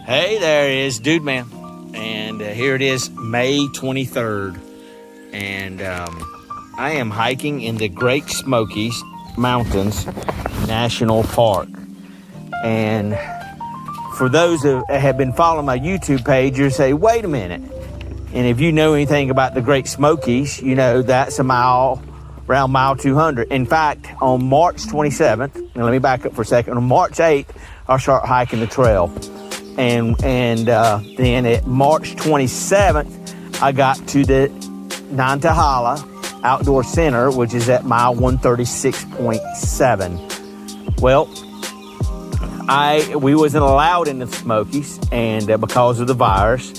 Hey, there is DudeMan, and here it is, May 23rd, and I am hiking in the Great Smokies Mountains National Park. And for those that have been following my YouTube page, you'll say, wait a minute. And if you know anything about the Great Smokies, you know that's around mile 200. In fact, on March 27th, and let me back up for a second, on March 8th, I'll start hiking the trail. And then at March 27th, I got to the Nantahala Outdoor Center, which is at mile 136.7. Well, we wasn't allowed in the Smokies, and because of the virus,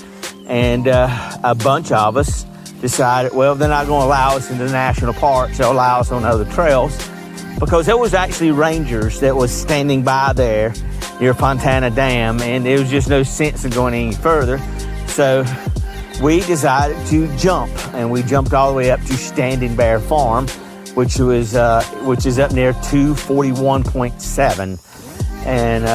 and a bunch of us decided, well, they're not going to allow us into the national parks. They'll allow us on other trails, because there was actually rangers that was standing by there near Fontana Dam, and there was just no sense in going any further. So we decided to jump, and we jumped all the way up to Standing Bear Farm, which is up near 241.7. And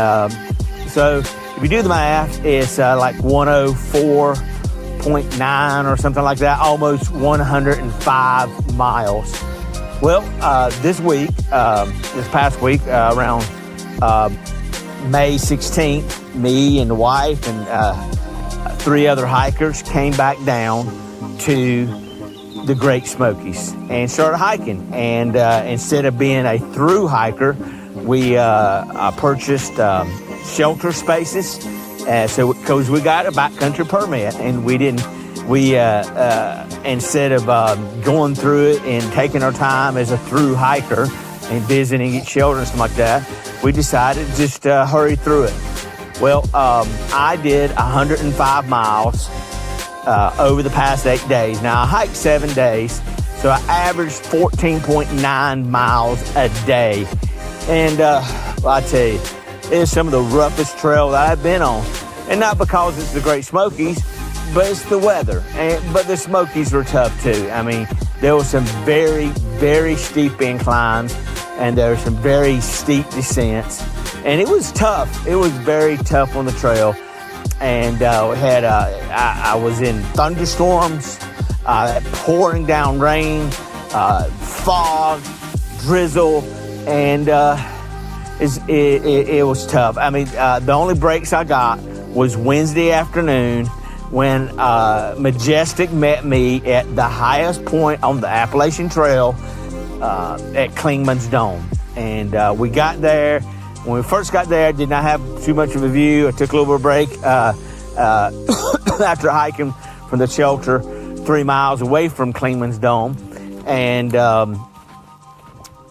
so if you do the math, it's like 104.9 or something like that, almost 105 miles. Well, this past week, around May 16th, me and the wife and 3 other hikers came back down to the Great Smokies and started hiking. And instead of being a through hiker, we purchased shelter spaces. Because we got a backcountry permit, and instead of going through it and taking our time as a through hiker and visiting each shelter and stuff like that, we decided to just hurry through it. Well, I did 105 miles over the past 8 days. Now, I hiked 7 days, so I averaged 14.9 miles a day. And I tell you, it's some of the roughest trail that I've been on. And not because it's the Great Smokies, but it's the weather. But the Smokies were tough too. I mean, there were some very, very steep inclines, and there were some very steep descents. And it was tough. It was very tough on the trail. And I was in thunderstorms, pouring down rain, fog, drizzle, and it was tough. I mean, the only breaks I got was Wednesday afternoon when Majestic met me at the highest point on the Appalachian Trail at Clingman's Dome. And we got there. When we first got there, did not have too much of a view. I took a little bit of a break after hiking from the shelter 3 miles away from Clingman's Dome. And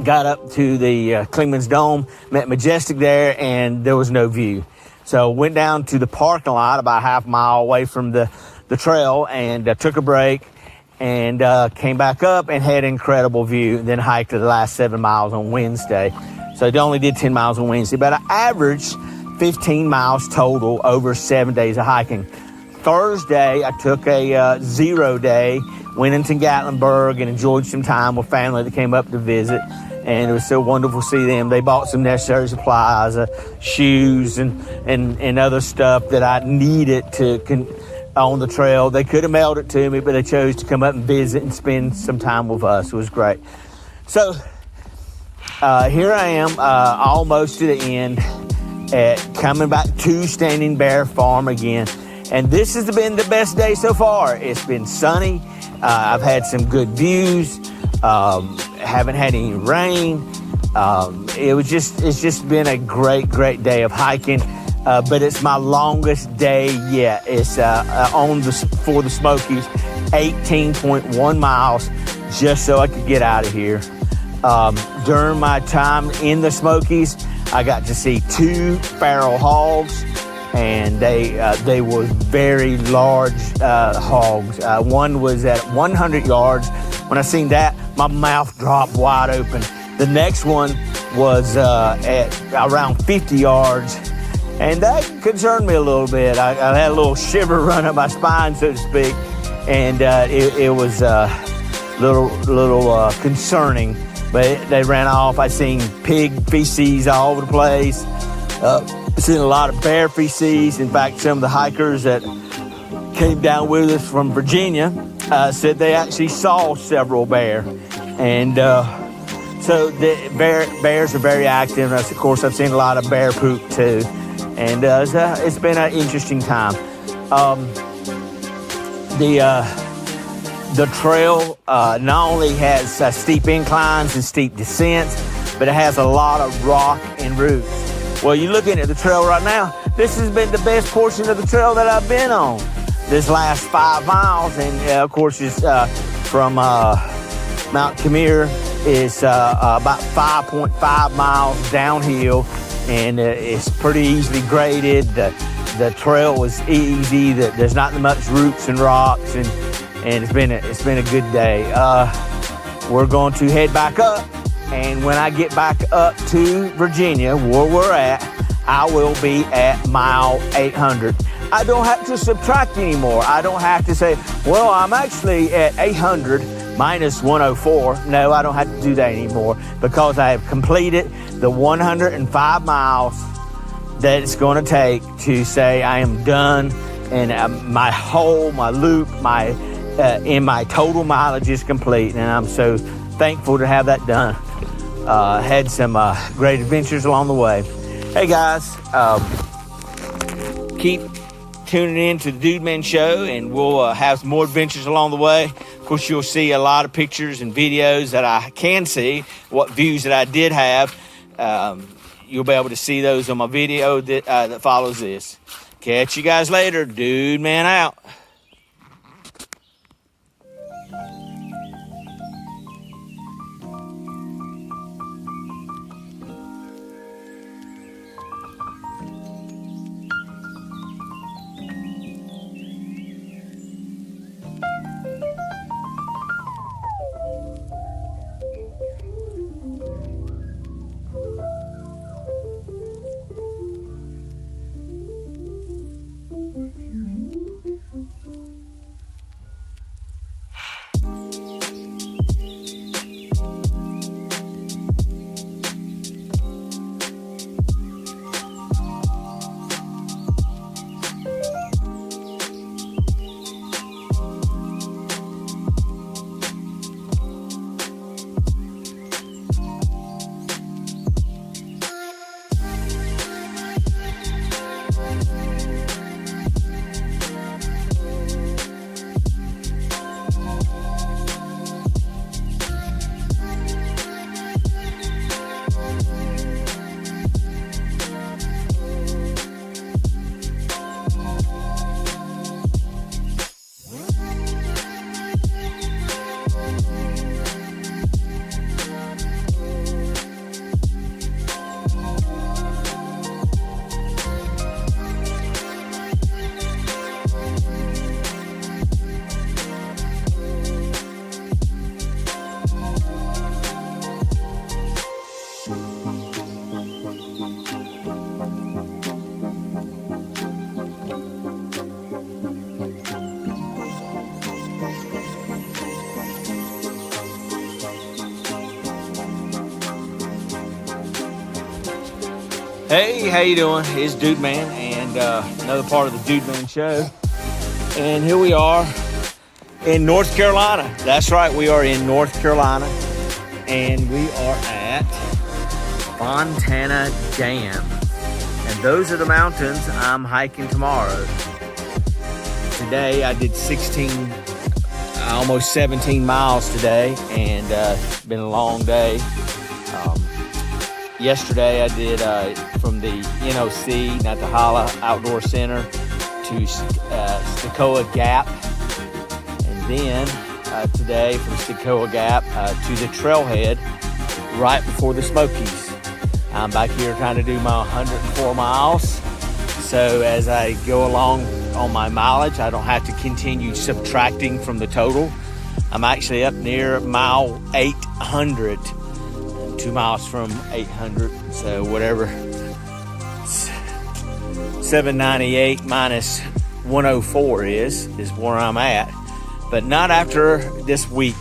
got up to the Clingman's Dome, met Majestic there, and there was no view. So went down to the parking lot about a half mile away from the trail, and took a break, and came back up and had an incredible view. Then hiked the last 7 miles on Wednesday. So I only did 10 miles on Wednesday, but I averaged 15 miles total over 7 days of hiking. Thursday, I took a 0 day, went into Gatlinburg and enjoyed some time with family that came up to visit. And it was so wonderful to see them. They bought some necessary supplies, shoes and other stuff that I needed on the trail. They could have mailed it to me, but they chose to come up and visit and spend some time with us. It was great. So here I am, almost to the end, coming back to Standing Bear Farm again. And this has been the best day so far. It's been sunny. I've had some good views. Haven't had any rain. It's just been a great day of hiking. But it's my longest day yet. It's for the Smokies, 18.1 miles, just so I could get out of here. During my time in the Smokies, I got to see 2 feral hogs, and they were very large hogs. One was at 100 yards. When I seen that, my mouth dropped wide open. The next one was at around 50 yards, and that concerned me a little bit. I had a little shiver run up my spine, so to speak, and it was little concerning. But they ran off. I seen pig feces all over the place. seen a lot of bear feces. In fact, some of the hikers that came down with us from Virginia said they actually saw several bear. And so the bears are very active. Of course, I've seen a lot of bear poop too. And it's been an interesting time. The trail not only has steep inclines and steep descents, but it has a lot of rock and roots. Well, you're looking at the trail right now. This has been the best portion of the trail that I've been on this last 5 miles. And of course, it's from Mount Camire is about 5.5 miles downhill, and it's pretty easily graded. The trail was easy. There's not much roots and rocks, and it's been a good day. We're going to head back up. And when I get back up to Virginia, where we're at, I will be at mile 800. I don't have to subtract anymore. I don't have to say, well, I'm actually at 800 minus 104. No, I don't have to do that anymore, because I have completed the 105 miles that it's going to take to say I am done, and my loop, and my total mileage is complete. And I'm so thankful to have that done. Had some great adventures along the way. Hey guys, keep tuning in to the DudeMan show, and we'll have some more adventures along the way. Of course, you'll see a lot of pictures and videos that I can see, what views that I did have. You'll be able to see those on my video that follows this. Catch you guys later. DudeMan out. Hey, how you doing? It's DudeMan, and another part of the DudeMan show. And here we are in North Carolina. That's right, we are in North Carolina, and we are at Fontana Dam. And those are the mountains I'm hiking tomorrow. Today I did almost 17 miles today, and it's been a long day. Yesterday I did from the NOC, Natahala Outdoor Center, to Stokoa Gap, and then today from Stokoa Gap to the trailhead right before the Smokies. I'm back here trying to do my 104 miles, so as I go along on my mileage, I don't have to continue subtracting from the total. I'm actually up near mile 800. 2 miles from 800, so whatever 798 minus 104 is where I'm at, but not after this week.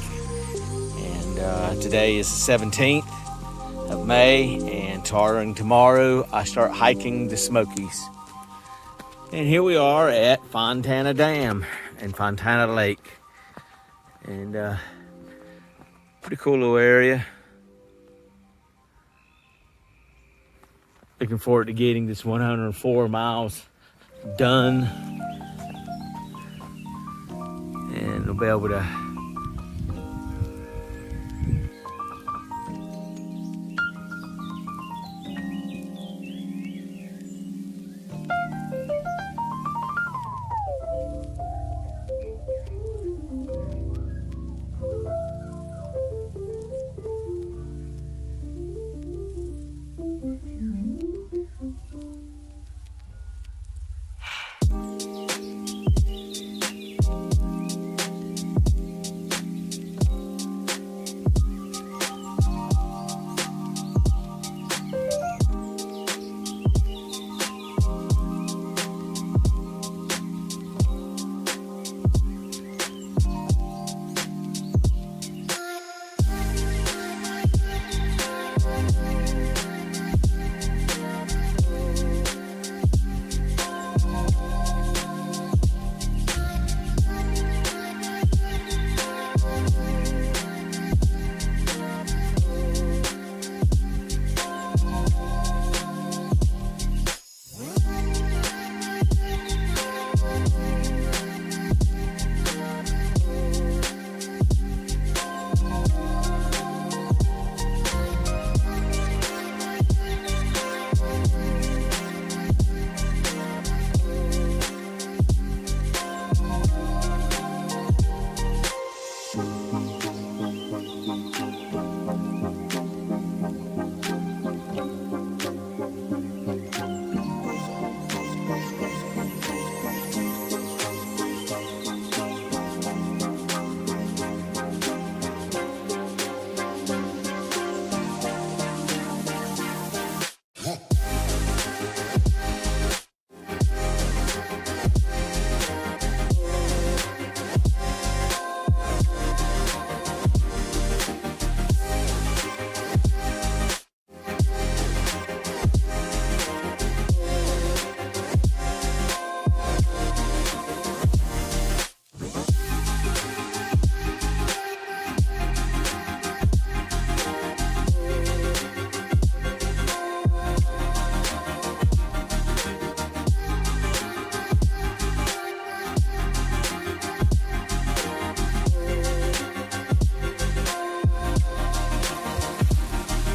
And today is the 17th of May, and chartering. Tomorrow I start hiking the Smokies. And here we are at Fontana Dam and Fontana Lake. And pretty cool little area. Looking forward to getting this 104 miles done. And we'll be able to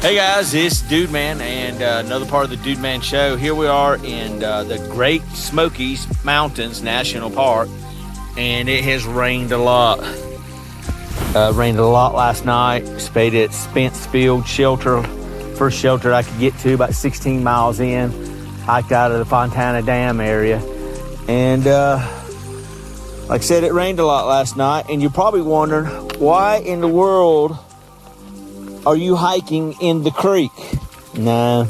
Hey guys, it's DudeMan and another part of the DudeMan show. Here we are in the Great Smokies Mountains National Park, and it has rained a lot. Rained a lot last night. Stayed at Spencefield Shelter, first shelter I could get to, about 16 miles in. Hiked out of the Fontana Dam area, and like I said, it rained a lot last night. And you're probably wondering, why in the world are you hiking in the creek? Nah,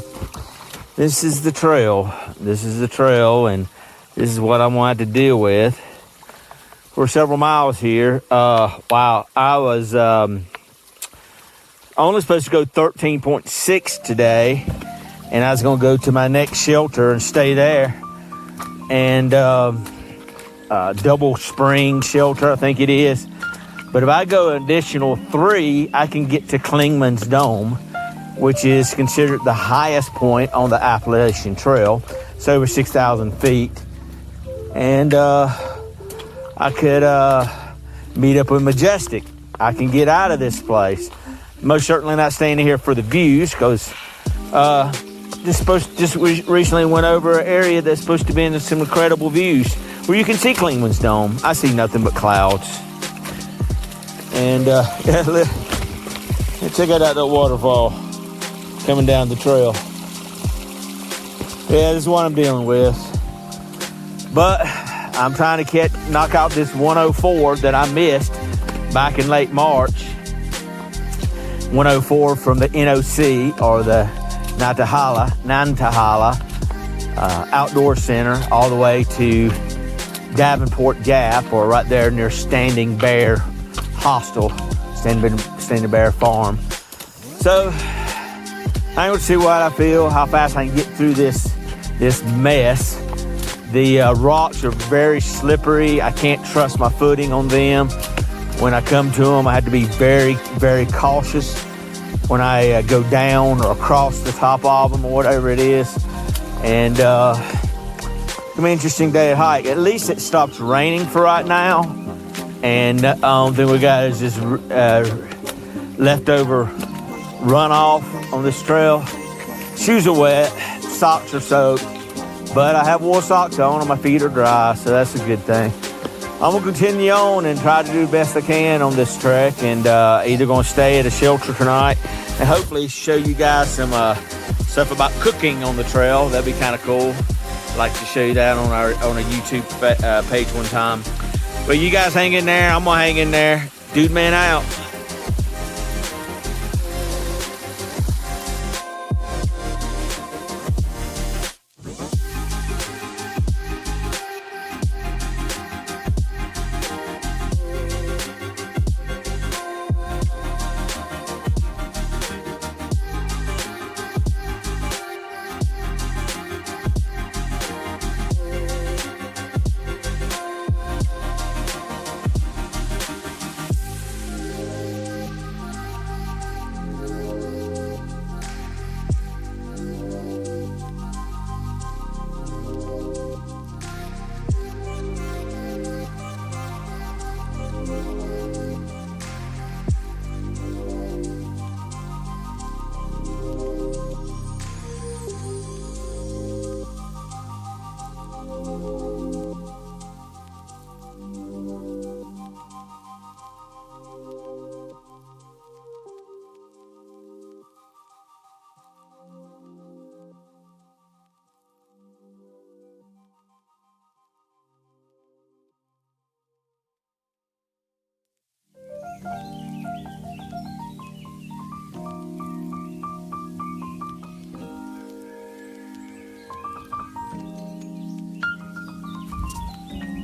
this is the trail. This is the trail, and this is what I wanted to deal with for several miles here. Wow, I was only supposed to go 13.6 today, and I was going to go to my next shelter and stay there. And Double Spring Shelter, I think it is. But if I go an additional 3, I can get to Clingman's Dome, which is considered the highest point on the Appalachian Trail. It's over 6,000 feet. And I could meet up with Majestic. I can get out of this place. Most certainly not staying here for the views, because just recently went over an area that's supposed to be in some incredible views where you can see Clingman's Dome. I see nothing but clouds. And yeah, check out that waterfall coming down the trail. Yeah, this is what I'm dealing with. But I'm trying to knock out this 104 that I missed back in late March. 104 from the NOC, or the Nantahala Outdoor Center, all the way to Davenport Gap, or right there near Standing Bear Hostel, Standing Bear Farm. So I'm going to see what I feel, how fast I can get through this mess. The rocks are very slippery. I can't trust my footing on them. When I come to them, I have to be very, very cautious when I go down or across the top of them or whatever it is. And it's going to be an interesting day at hike. At least it stops raining for right now. And then we got just leftover runoff on this trail. Shoes are wet, socks are soaked, but I have wool socks on and my feet are dry, so that's a good thing. I'm gonna continue on and try to do the best I can on this trek, and either gonna stay at a shelter tonight and hopefully show you guys some stuff about cooking on the trail. That'd be kind of cool. I'd like to show you that on a YouTube page one time. But you guys hang in there. I'm gonna hang in there. DudeMan out.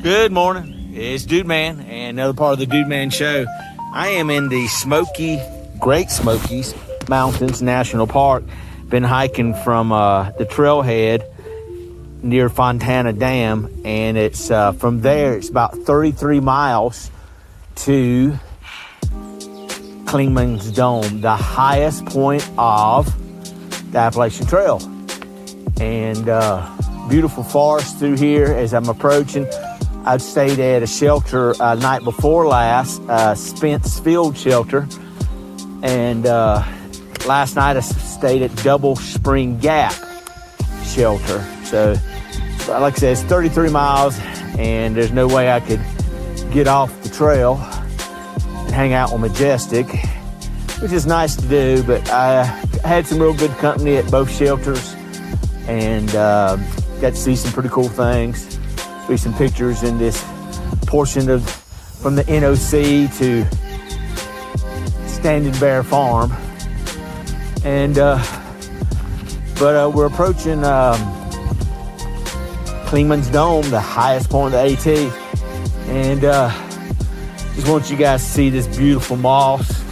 Good morning, it's DudeMan and another part of the DudeMan show. I am in the Great Smokies Mountains National Park. Been hiking from the trailhead near Fontana Dam, and it's from there it's about 33 miles to Clingman's Dome, the highest point of the Appalachian Trail. And beautiful forest through here as I'm approaching. I stayed at a shelter night before last, Spence Field Shelter, and last night I stayed at Double Spring Gap Shelter. So, like I said, it's 33 miles, and there's no way I could get off the trail and hang out on Majestic, which is nice to do, but I had some real good company at both shelters, and got to see some pretty cool things. See some pictures in this portion of from the NOC to Standing Bear Farm, and but we're approaching Clingman's Dome, the highest point of the AT, and just want you guys to see this beautiful moss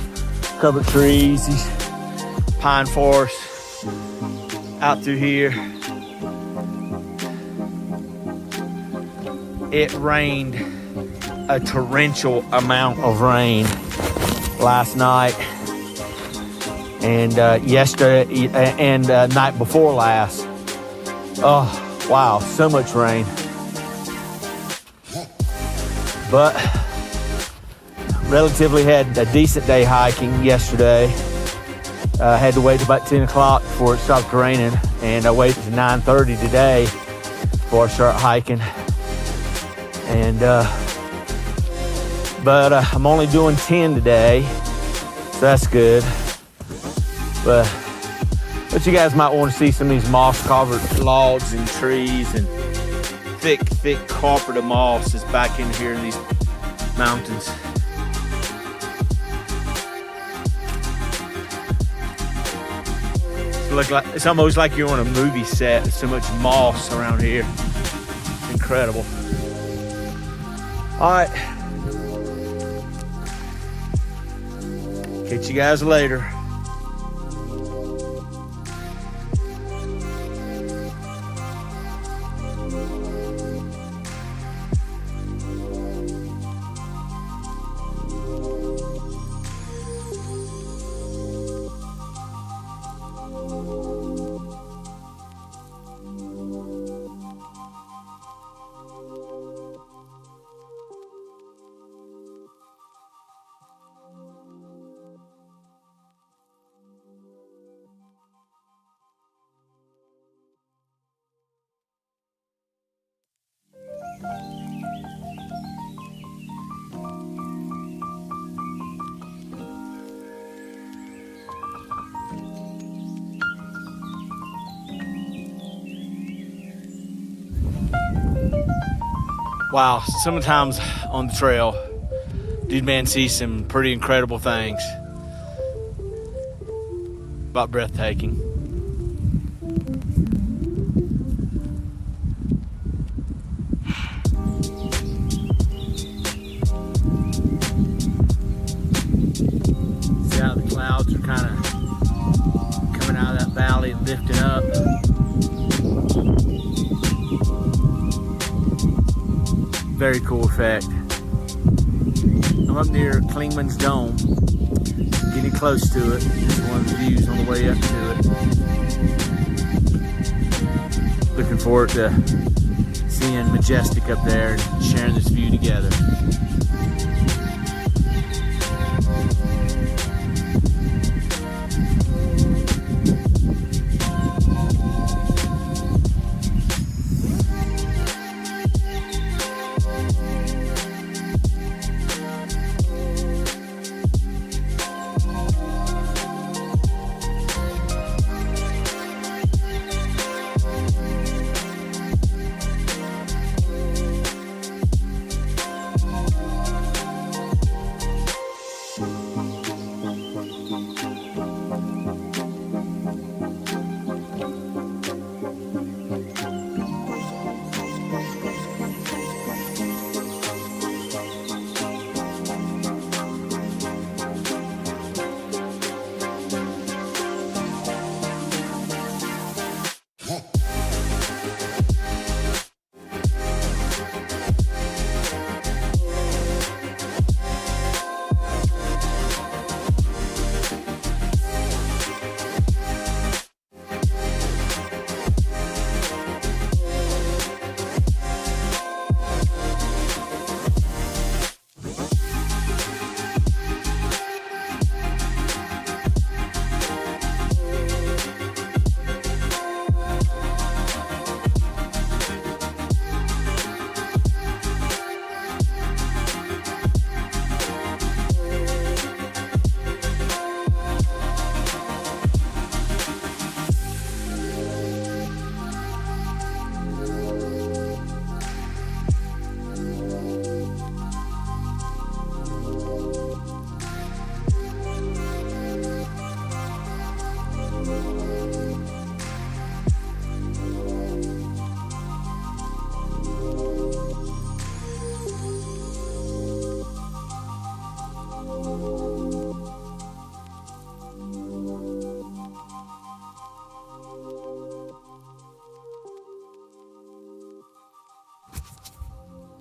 covered trees, these pine forests out through here. It rained a torrential amount of rain last night and yesterday and night before last. Oh, wow, so much rain. But relatively had a decent day hiking yesterday. Had to wait till about 10 o'clock before it stopped raining, and I waited to 9:30 today before I start hiking. And but I'm only doing 10 today, so that's good. But you guys might want to see some of these moss-covered logs and trees, and thick carpet of moss is back in here in these mountains. It's almost like you're on a movie set. There's so much moss around here. It's incredible. All right. Catch you guys later. Wow, sometimes on the trail, DudeMan sees some pretty incredible things. About breathtaking. See how the clouds are kind of coming out of that valley and lifting up. Very cool effect. I'm up near Clingman's Dome, getting close to it. This is one of the views on the way up to it. Looking forward to seeing Majestic up there and sharing this view together.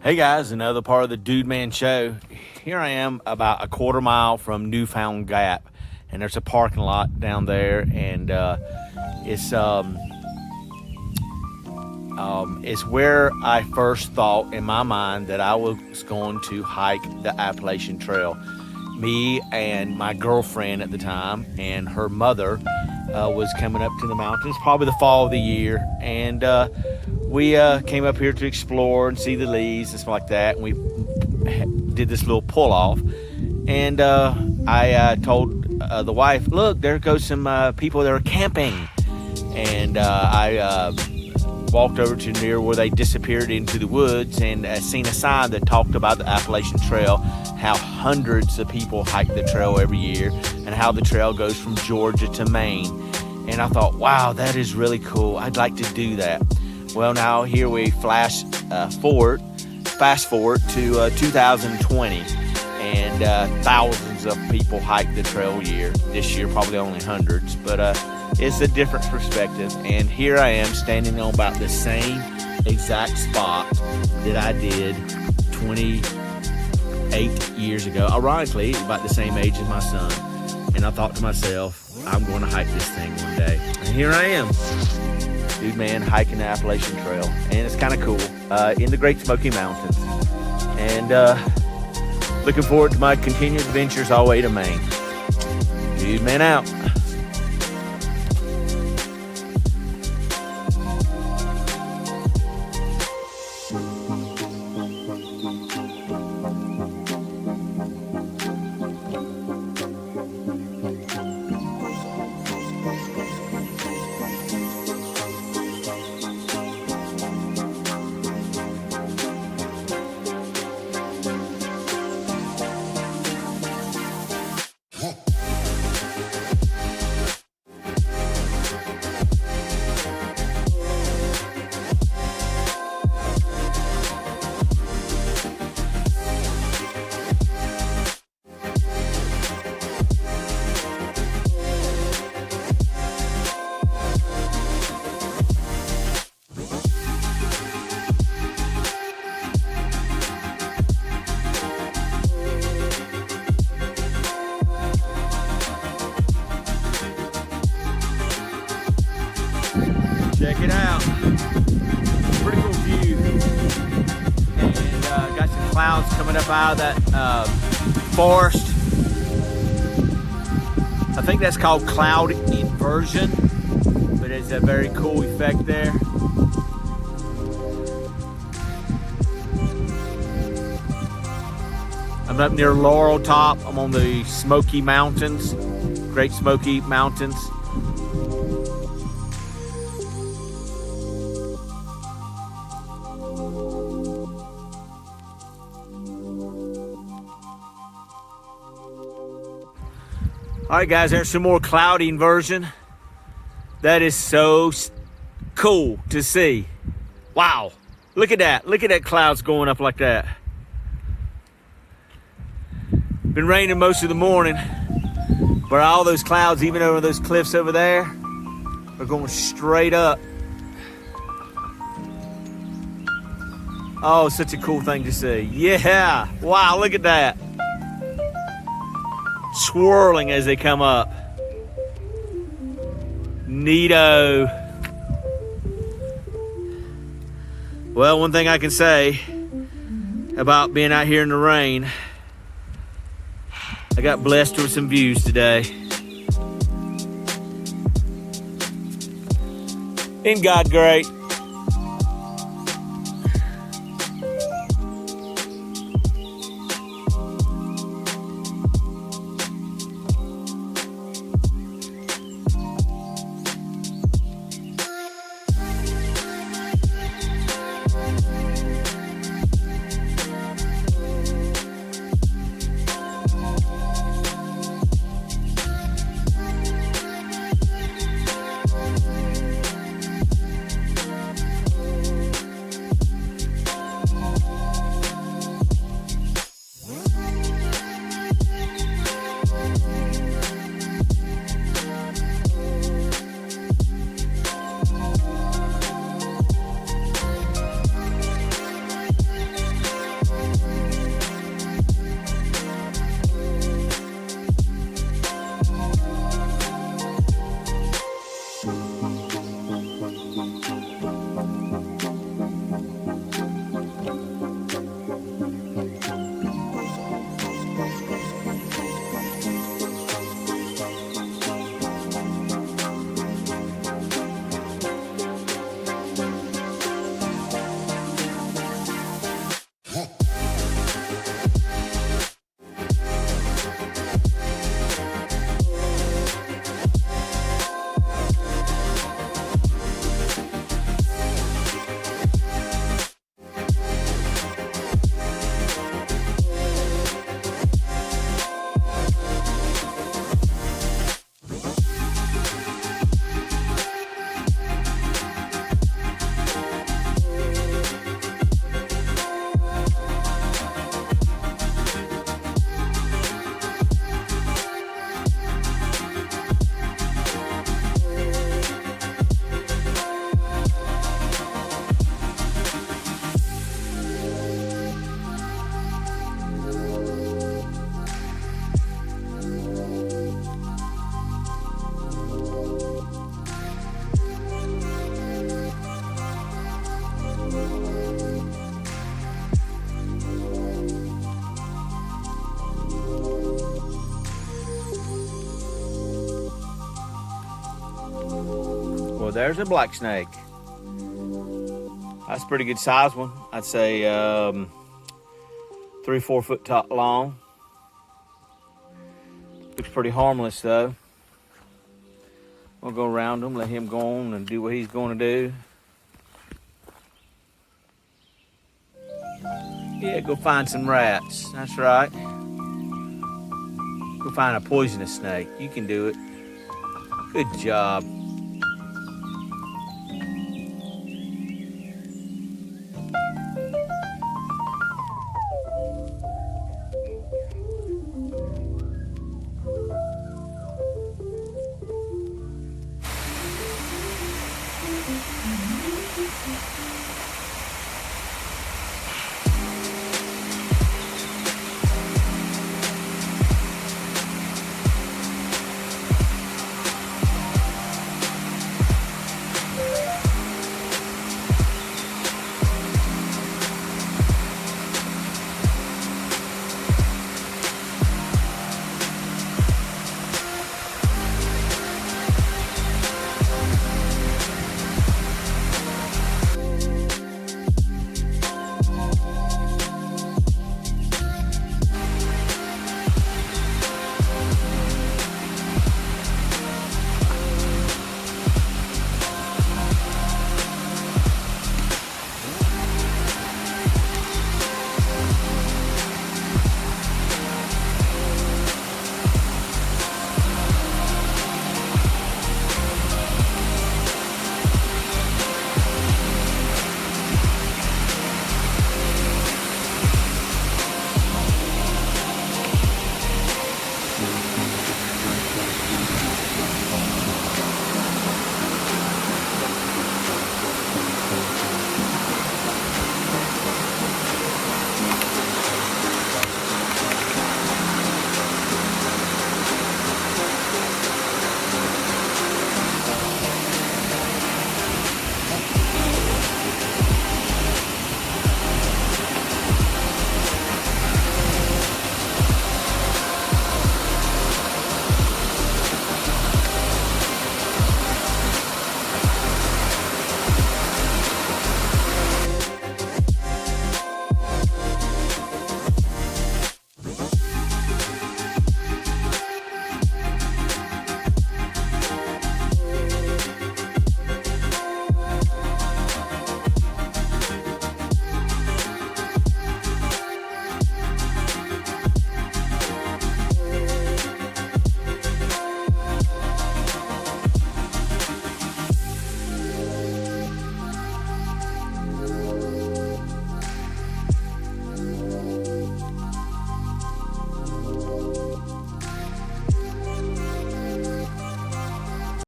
Hey guys, another part of the DudeMan show. Here I am about a quarter mile from Newfound Gap, and there's a parking lot down there, and it's where I first thought in my mind that I was going to hike the Appalachian Trail. Me and my girlfriend at the time and her mother was coming up to the mountains, probably the fall of the year, and we came up here to explore and see the leaves and stuff like that. And we did this little pull off, and I told the wife, "Look, there goes some people that are camping." And I walked over to near where they disappeared into the woods, and seen a sign that talked about the Appalachian Trail, how hundreds of people hike the trail every year, and how the trail goes from Georgia to Maine. And I thought, wow, that is really cool. I'd like to do that. Well, now here we fast forward to 2020, and thousands of people hike the trail year. This year, probably only hundreds, but it's a different perspective. And here I am standing on about the same exact spot that I did 28 years ago. Ironically, about the same age as my son. And I thought to myself, I'm going to hike this thing one day. And here I am. DudeMan hiking the Appalachian Trail, and it's kind of cool in the Great Smoky Mountains, and looking forward to my continued adventures all the way to Maine. DudeMan out. clouds coming up out of that forest. I think that's called cloud inversion, but it's a very cool effect there. I'm up near Laurel Top. I'm on the Smoky Mountains, Great Smoky Mountains. All right, guys, there's some more cloudy inversion. That is so cool to see. Wow, look at that. Look at that clouds going up like that. Been raining most of the morning, but all those clouds, even over those cliffs over there, are going straight up. Oh, such a cool thing to see. Yeah, wow, look at that. Swirling as they come up. Neato. Well, one thing I can say about being out here in the rain, I got blessed with some views today. Isn't God great? Well, there's a black snake. That's a pretty good size one. I'd say 3-4 foot top long. Looks pretty harmless though. We'll go around him, let him go on and do what he's going to do. Yeah, go find some rats. That's right. Go find a poisonous snake. You can do it. Good job.